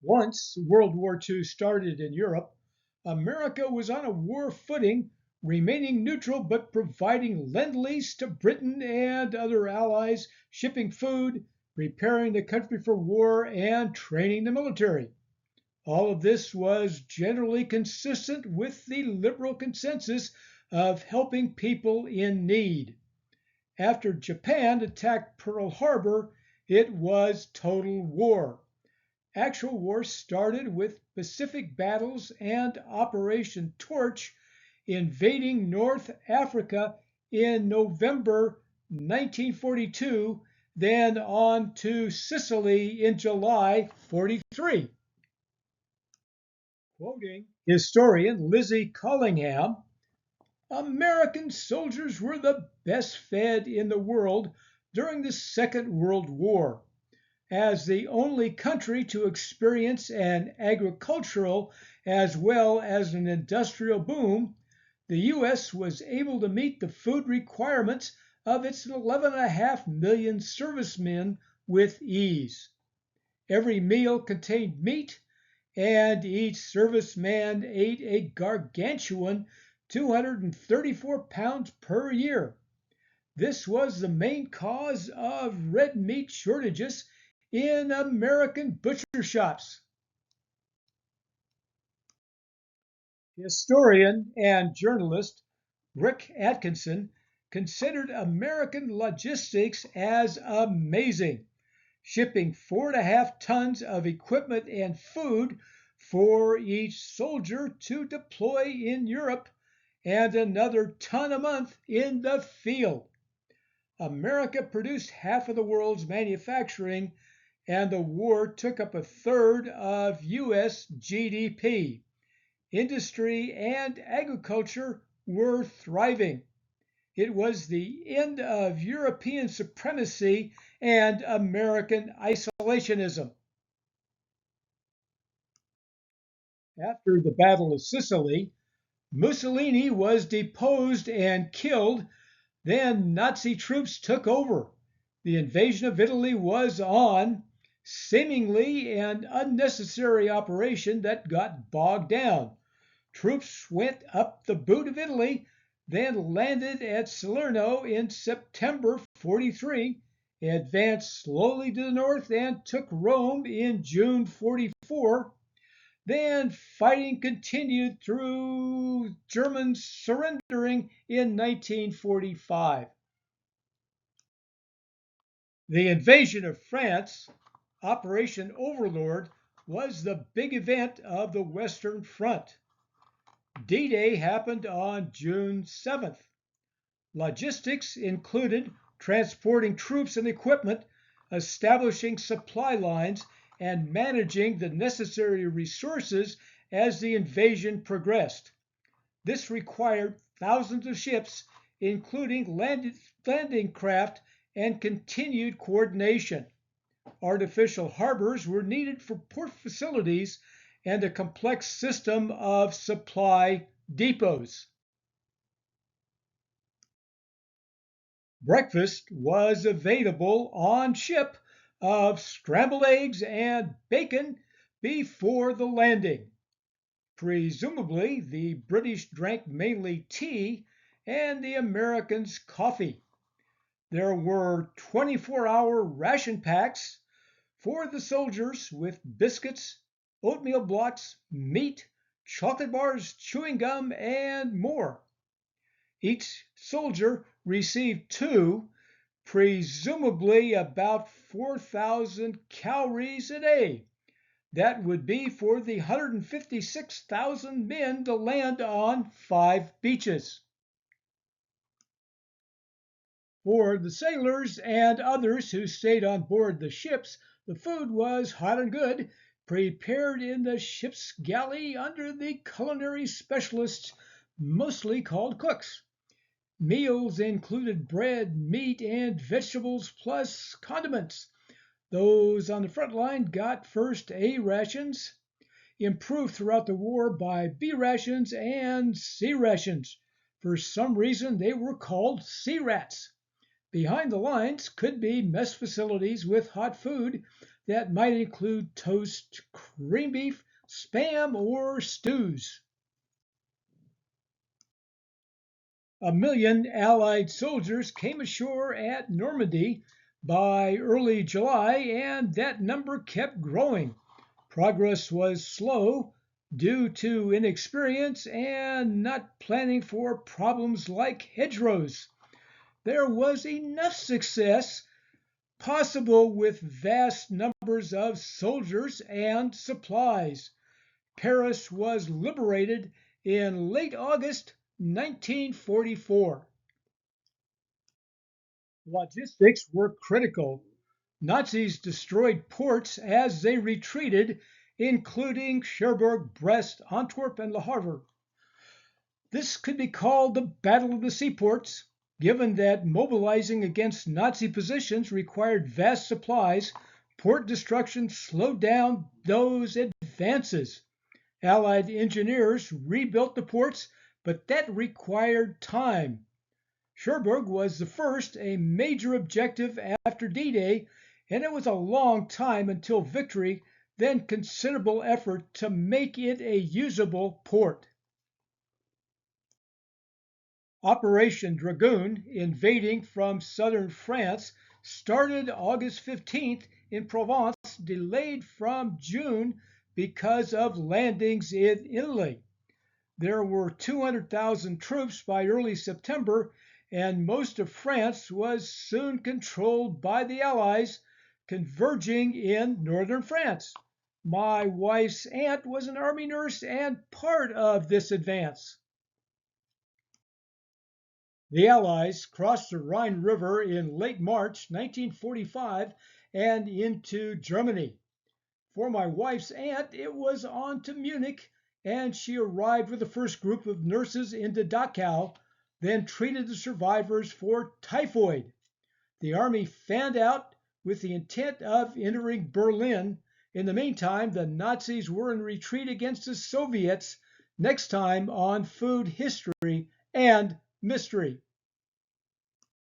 Once World War II started in Europe, America was on a war footing, remaining neutral but providing lend-lease to Britain and other allies, shipping food, preparing the country for war, and training the military. All of this was generally consistent with the liberal consensus of helping people in need. After Japan attacked Pearl Harbor, it was total war. Actual war started with Pacific battles and Operation Torch invading North Africa in November 1942, then on to Sicily in July 43. Quoting historian Lizzie Collingham, American soldiers were the best fed in the world during the Second World War. As the only country to experience an agricultural as well as an industrial boom, the U.S. was able to meet the food requirements of its 11.5 million servicemen with ease. Every meal contained meat, and each serviceman ate a gargantuan 234 pounds per year. This was the main cause of red meat shortages in American butcher shops. Historian and journalist Rick Atkinson considered American logistics as amazing, shipping 4.5 tons of equipment and food for each soldier to deploy in Europe and another ton a month in the field. America produced half of the world's manufacturing, and the war took up a third of U.S. GDP. Industry and agriculture were thriving. It was the end of European supremacy and American isolationism. After the Battle of Sicily, Mussolini was deposed and killed. Then Nazi troops took over. The invasion of Italy was on, seemingly an unnecessary operation that got bogged down. Troops went up the boot of Italy, then landed at Salerno in September 43, advanced slowly to the north and took Rome in June 44. Then fighting continued through Germans surrendering in 1945. The invasion of France, Operation Overlord, was the big event of the Western Front. D-Day happened on June 7th. Logistics included transporting troops and equipment, establishing supply lines, and managing the necessary resources as the invasion progressed. This required thousands of ships, including landing craft, and continued coordination. Artificial harbors were needed for port facilities and a complex system of supply depots. Breakfast was available on ship of scrambled eggs and bacon before the landing. Presumably, the British drank mainly tea and the Americans coffee. There were 24-hour ration packs for the soldiers with biscuits, oatmeal blocks, meat, chocolate bars, chewing gum, and more. Each soldier received two, presumably about 4,000 calories a day. That would be for the 156,000 men to land on 5 beaches. For the sailors and others who stayed on board the ships, the food was hot and good, prepared in the ship's galley under the culinary specialists, mostly called cooks. Meals included bread, meat, and vegetables, plus condiments. Those on the front line got first A rations, improved throughout the war by B rations and C rations. For some reason, they were called C rats. Behind the lines could be mess facilities with hot food that might include toast, cream beef, spam, or stews. 1 million Allied soldiers came ashore at Normandy by early July, and that number kept growing. Progress was slow due to inexperience and not planning for problems like hedgerows. There was enough success possible with vast numbers of soldiers and supplies. Paris was liberated in late August 1944. Logistics were critical. Nazis destroyed ports as they retreated, including Cherbourg, Brest, Antwerp, and Le Havre. This could be called the Battle of the Seaports. Given that mobilizing against Nazi positions required vast supplies, port destruction slowed down those advances. Allied engineers rebuilt the ports, but that required time. Cherbourg was the first, a major objective after D-Day, and it was a long time until victory, then considerable effort to make it a usable port. Operation Dragoon, invading from southern France, started August 15th in Provence, delayed from June because of landings in Italy. There were 200,000 troops by early September, and most of France was soon controlled by the Allies, converging in northern France. My wife's aunt was an army nurse and part of this advance. The Allies crossed the Rhine River in late March 1945 and into Germany. For my wife's aunt, it was on to Munich, and she arrived with the first group of nurses into Dachau, then treated the survivors for typhoid. The army fanned out with the intent of entering Berlin. In the meantime, the Nazis were in retreat against the Soviets. Next time on Food History and Mystery.